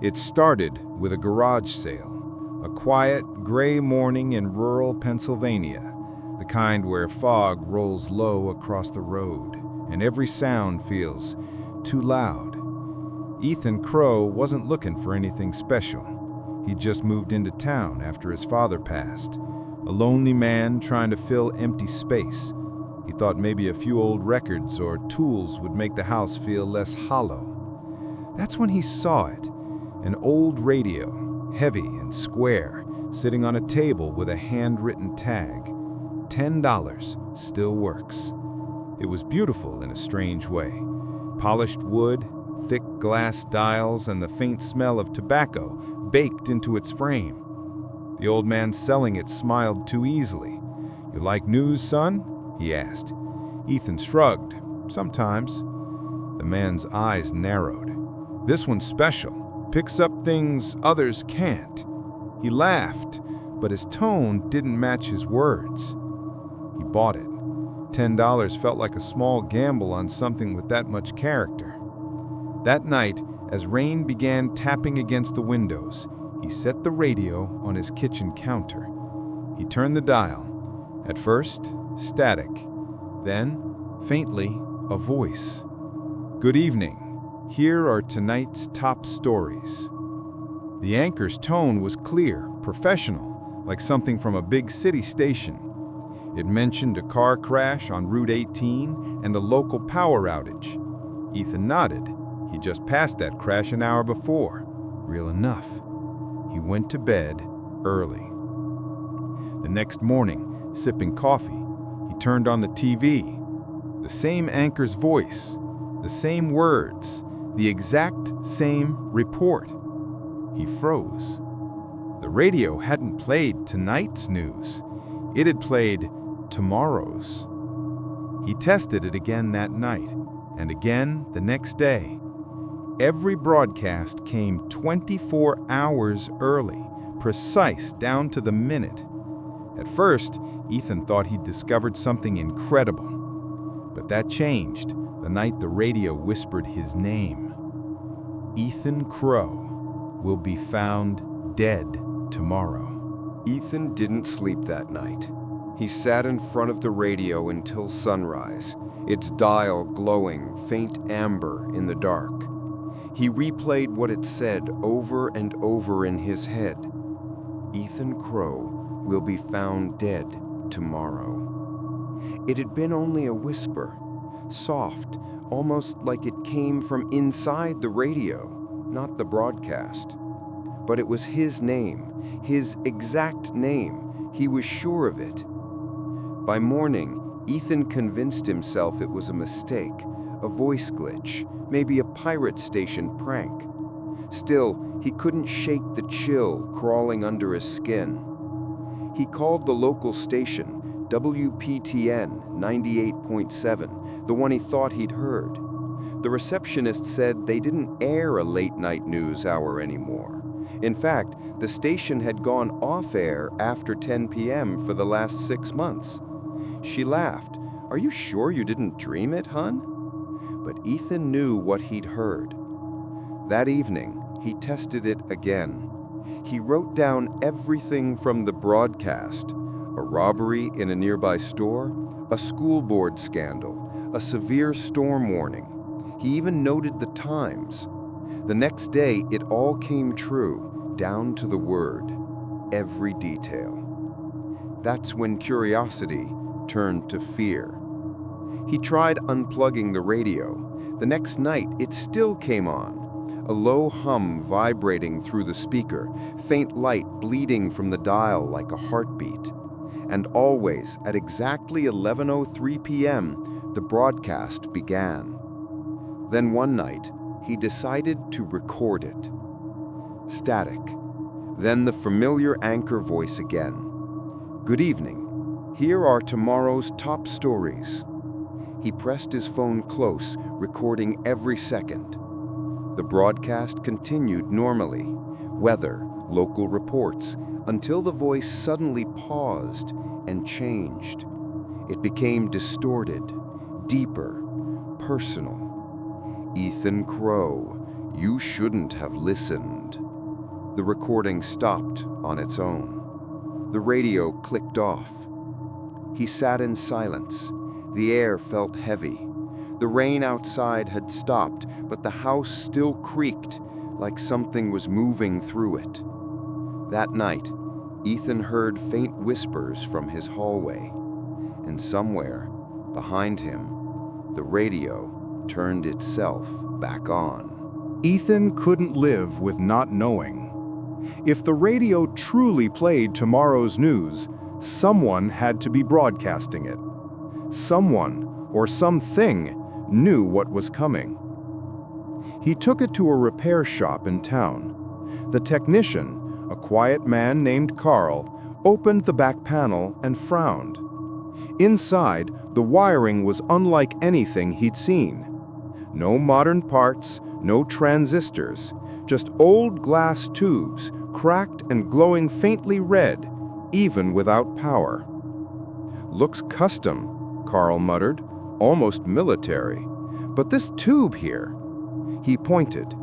It started with a garage sale, a quiet, gray morning in rural Pennsylvania, the kind where fog rolls low across the road and every sound feels too loud. Ethan Crowe wasn't looking for anything special. He just moved into town after his father passed, a lonely man trying to fill empty space. He thought maybe a few old records or tools would make the house feel less hollow. That's when he saw it, an old radio, heavy and square, sitting on a table with a handwritten tag. $10 still works. It was beautiful in a strange way. Polished wood, thick glass dials, and the faint smell of tobacco baked into its frame. The old man selling it smiled too easily. "You like news, son?" he asked. Ethan shrugged. "Sometimes." The man's eyes narrowed. "This one's special. Picks up things others can't." He laughed, but his tone didn't match his words. He bought it. $10 felt like a small gamble on something with that much character. That night, as rain began tapping against the windows, he set the radio on his kitchen counter. He turned the dial. At first, static. Then, faintly, a voice. "Good evening. Here are tonight's top stories." The anchor's tone was clear, professional, like something from a big city station. It mentioned a car crash on Route 18 and a local power outage. Ethan nodded. He just passed that crash an hour before. Real enough. He went to bed early. The next morning, sipping coffee, he turned on the TV. The same anchor's voice, the same words, the exact same report. He froze. The radio hadn't played tonight's news. It had played tomorrow's. He tested it again that night, and again the next day. Every broadcast came 24 hours early, precise down to the minute. At first, Ethan thought he'd discovered something incredible. But that changed the night the radio whispered his name. Ethan Crowe will be found dead tomorrow. Ethan didn't sleep that night. He sat in front of the radio until sunrise, its dial glowing faint amber in the dark. He replayed what it said over and over in his head. Ethan Crowe will be found dead tomorrow. It had been only a whisper, soft, almost like it came from inside the radio, not the broadcast. But it was his name, his exact name. He was sure of it. By morning, Ethan convinced himself it was a mistake, a voice glitch, maybe a pirate station prank. Still, he couldn't shake the chill crawling under his skin. He called the local station, WPTN 98.7, the one he thought he'd heard. The receptionist said they didn't air a late-night news hour anymore. In fact, the station had gone off-air after 10 p.m. for the last 6 months. She laughed. "Are you sure you didn't dream it, hon?" But Ethan knew what he'd heard. That evening, he tested it again. He wrote down everything from the broadcast: a robbery in a nearby store, a school board scandal, a severe storm warning. He even noted the times. The next day, it all came true, down to the word, every detail. That's when curiosity turned to fear. He tried unplugging the radio. The next night, it still came on. A low hum vibrating through the speaker, faint light bleeding from the dial like a heartbeat. And always, at exactly 11:03 p.m., the broadcast began. Then one night, he decided to record it. Static. Then the familiar anchor voice again. "Good evening. Here are tomorrow's top stories." He pressed his phone close, recording every second. The broadcast continued normally. Weather, local reports, until the voice suddenly paused and changed. It became distorted, deeper, personal. "Ethan Crowe, "You shouldn't have listened." The recording stopped on its own. The radio clicked off. He sat in silence. The air felt heavy. The rain outside had stopped, but the house still creaked, like something was moving through it. That night, Ethan heard faint whispers from his hallway, and somewhere, behind him, the radio turned itself back on. Ethan couldn't live with not knowing. If the radio truly played tomorrow's news, someone had to be broadcasting it. Someone, or something, knew what was coming. He took it to a repair shop in town. The technician, a quiet man named Carl, opened the back panel and frowned. Inside, the wiring was unlike anything he'd seen. No modern parts, no transistors, just old glass tubes, cracked and glowing faintly red, even without power. "Looks custom," Carl muttered, "almost military. But this tube here..." He pointed.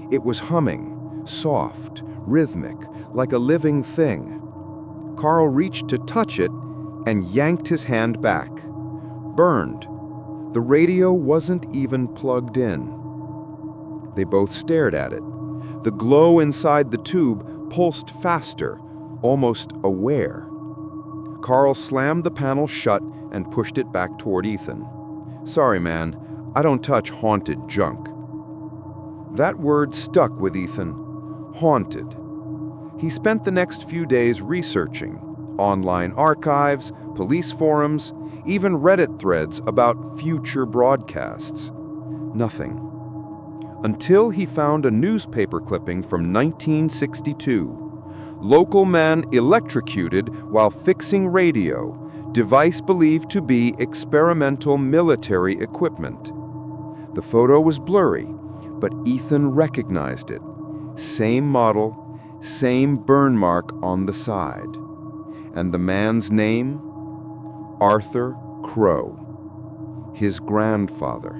It was humming, soft, rhythmic, like a living thing. Carl reached to touch it and yanked his hand back. Burned. The radio wasn't even plugged in. They both stared at it. The glow inside the tube pulsed faster, almost aware. Carl slammed the panel shut and pushed it back toward Ethan. "Sorry, man, I don't touch haunted junk." That word stuck with Ethan. Haunted. He spent the next few days researching online archives, police forums, even Reddit threads about future broadcasts. Nothing. Until he found a newspaper clipping from 1962. Local man electrocuted while fixing radio, device believed to be experimental military equipment. The photo was blurry, but Ethan recognized it. Same model, same burn mark on the side. And the man's name? Arthur Crowe. His grandfather.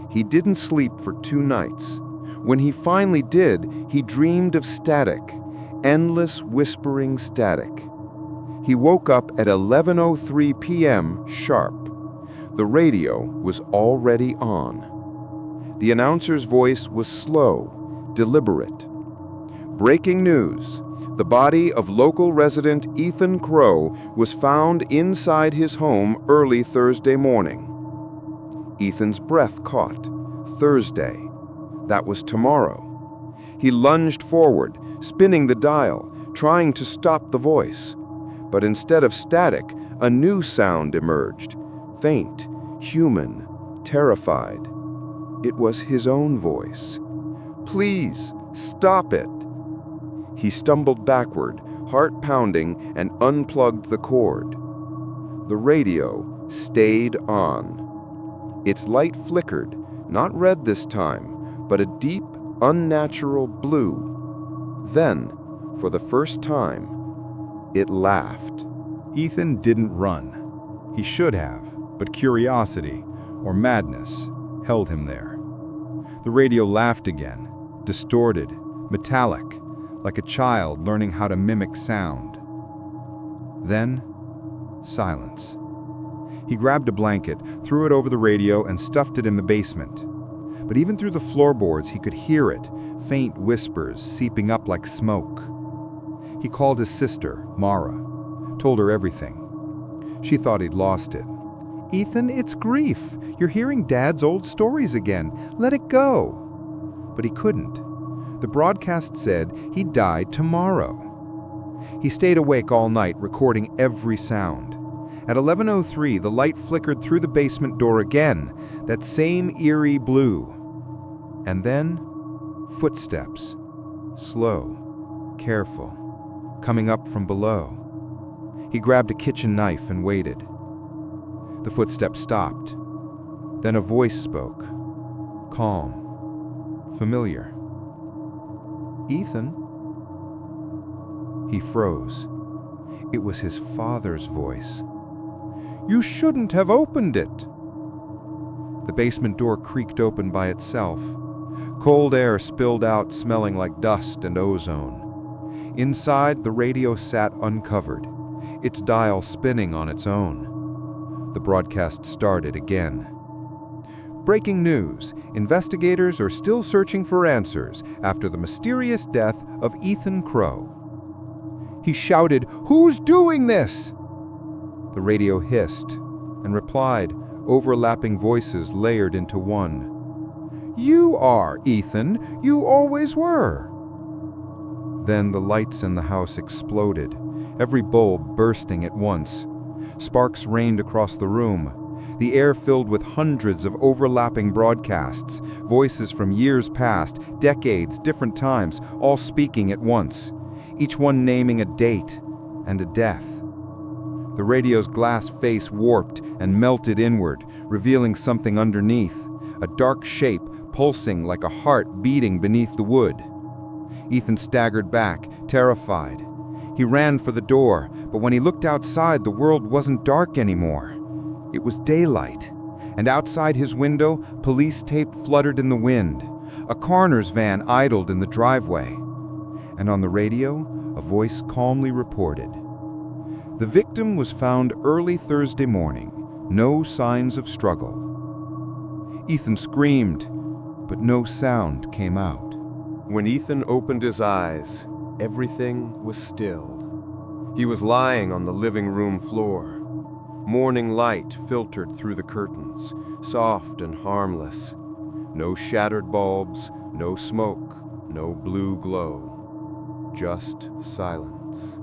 He didn't sleep for 2 nights. When he finally did, he dreamed of static, endless whispering static. He woke up at 11:03 p.m. sharp. The radio was already on. The announcer's voice was slow, deliberate. Breaking news. The body of local resident Ethan Crowe was found inside his home early Thursday morning. Ethan's breath caught. Thursday. That was tomorrow. He lunged forward, spinning the dial, trying to stop the voice. But instead of static, a new sound emerged. Faint, human, terrified. It was his own voice. "Please, stop it." He stumbled backward, heart pounding, and unplugged the cord. The radio stayed on. Its light flickered, not red this time, but a deep, unnatural blue. Then, for the first time, it laughed. Ethan didn't run. He should have, but curiosity, or madness, held him there. The radio laughed again, distorted, metallic, like a child learning how to mimic sound. Then, silence. He grabbed a blanket, threw it over the radio, and stuffed it in the basement. But even through the floorboards, he could hear it, faint whispers seeping up like smoke. He called his sister, Mara, told her everything. She thought he'd lost it. "Ethan, it's grief. You're hearing Dad's old stories again. Let it go." But he couldn't. The broadcast said he died tomorrow. He stayed awake all night, recording every sound. At 11:03, the light flickered through the basement door again, that same eerie blue. And then, footsteps, slow, careful, coming up from below. He grabbed a kitchen knife and waited. The footsteps stopped. Then a voice spoke, calm, familiar. "Ethan?" He froze. It was his father's voice. "You shouldn't have opened it." The basement door creaked open by itself. Cold air spilled out, smelling like dust and ozone. Inside, the radio sat uncovered, its dial spinning on its own. The broadcast started again. Breaking news. Investigators are still searching for answers after the mysterious death of Ethan Crowe. He shouted, "Who's doing this?" The radio hissed and replied, overlapping voices layered into one. "You are, Ethan. You always were." Then the lights in the house exploded, every bulb bursting at once. Sparks rained across the room. The air filled with hundreds of overlapping broadcasts, voices from years past, decades, different times, all speaking at once, each one naming a date and a death. The radio's glass face warped and melted inward, revealing something underneath, a dark shape pulsing like a heart beating beneath the wood. Ethan staggered back, terrified. He ran for the door, but when he looked outside, the world wasn't dark anymore. It was daylight, and outside his window, police tape fluttered in the wind. A coroner's van idled in the driveway. And on the radio, a voice calmly reported. The victim was found early Thursday morning, no signs of struggle. Ethan screamed, but no sound came out. When Ethan opened his eyes, everything was still. He was lying on the living room floor. Morning light filtered through the curtains, soft and harmless. No shattered bulbs, no smoke, no blue glow. Just silence.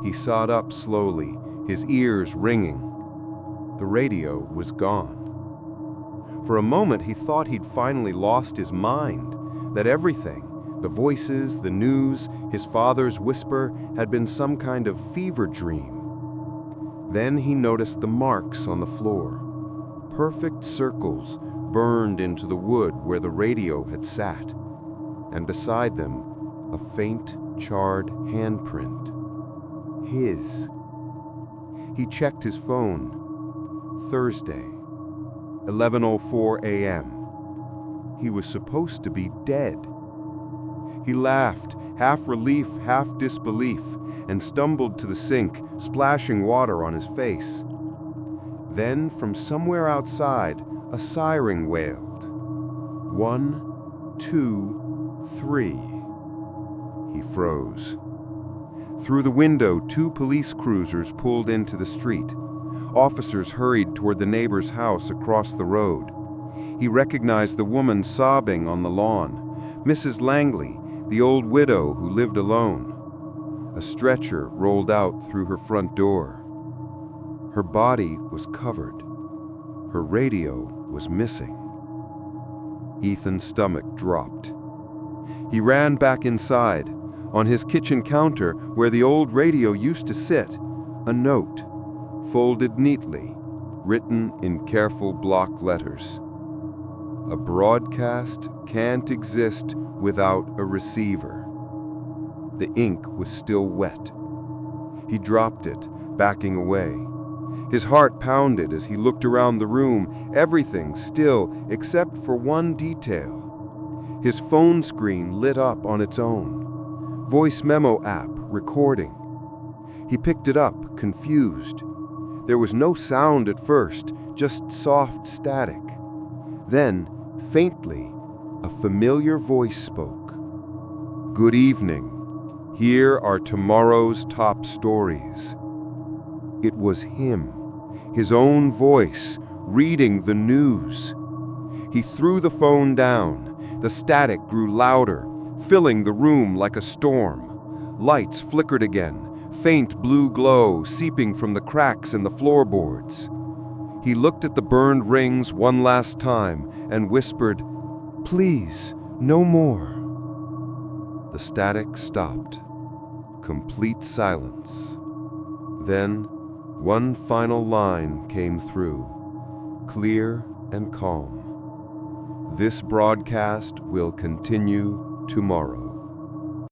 He sat up slowly, his ears ringing. The radio was gone. For a moment, he thought he'd finally lost his mind, that everything, the voices, the news, his father's whisper, had been some kind of fever dream. Then he noticed the marks on the floor. Perfect circles burned into the wood where the radio had sat, and beside them, a faint, charred handprint. His. He checked his phone. Thursday, 11:04 a.m. He was supposed to be dead. He laughed, half relief, half disbelief, and stumbled to the sink, splashing water on his face. Then, from somewhere outside, a siren wailed. 1, 2, 3. He froze. Through the window, 2 police cruisers pulled into the street. Officers hurried toward the neighbor's house across the road. He recognized the woman sobbing on the lawn, Mrs. Langley, the old widow who lived alone. A stretcher rolled out through her front door. Her body was covered. Her radio was missing. Ethan's stomach dropped. He ran back inside. On his kitchen counter, where the old radio used to sit, a note, folded neatly, written in careful block letters. A broadcast can't exist without a receiver. The ink was still wet. He dropped it, backing away. His heart pounded as he looked around the room, everything still except for one detail. His phone screen lit up on its own. Voice memo app recording. He picked it up, confused. There was no sound at first, just soft static. Then, faintly, a familiar voice spoke. "Good evening. Here are tomorrow's top stories." It was him, his own voice, reading the news. He threw the phone down. The static grew louder, filling the room like a storm. Lights flickered again, faint blue glow seeping from the cracks in the floorboards. He looked at the burned rings one last time and whispered, "Please, no more." The static stopped. Complete silence. Then, one final line came through, clear and calm. "This broadcast will continue tomorrow."